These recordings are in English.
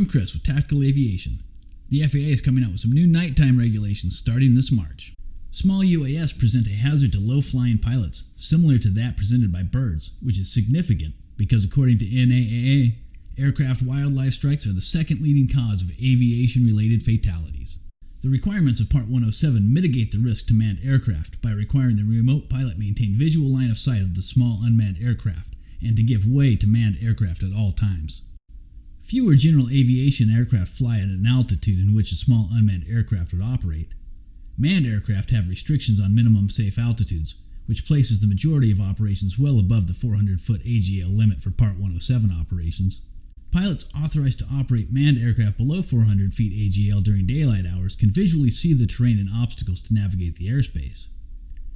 I'm Chris with Tactical Aviation. The FAA is coming out with some new nighttime regulations starting this March. Small UAS present a hazard to low-flying pilots, similar to that presented by birds, which is significant because according to NAAA, aircraft wildlife strikes are the second leading cause of aviation-related fatalities. The requirements of Part 107 mitigate the risk to manned aircraft by requiring the remote pilot maintain visual line of sight of the small unmanned aircraft and to give way to manned aircraft at all times. Fewer general aviation aircraft fly at an altitude in which a small unmanned aircraft would operate. Manned aircraft have restrictions on minimum safe altitudes, which places the majority of operations well above the 400-foot AGL limit for Part 107 operations. Pilots authorized to operate manned aircraft below 400 feet AGL during daylight hours can visually see the terrain and obstacles to navigate the airspace.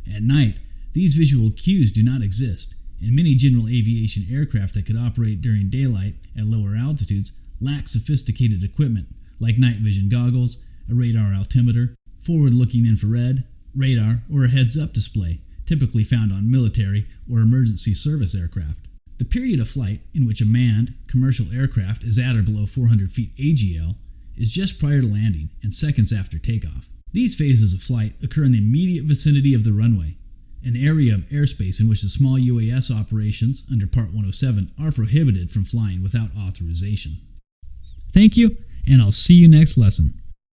At night, these visual cues do not exist, and many general aviation aircraft that could operate during daylight at lower altitudes lack sophisticated equipment like night vision goggles, a radar altimeter, forward-looking infrared, radar, or a heads-up display, typically found on military or emergency service aircraft. The period of flight in which a manned, commercial aircraft is at or below 400 feet AGL is just prior to landing and seconds after takeoff. These phases of flight occur in the immediate vicinity of the runway, an area of airspace in which the small UAS operations under Part 107 are prohibited from flying without authorization. Thank you, and I'll see you next lesson.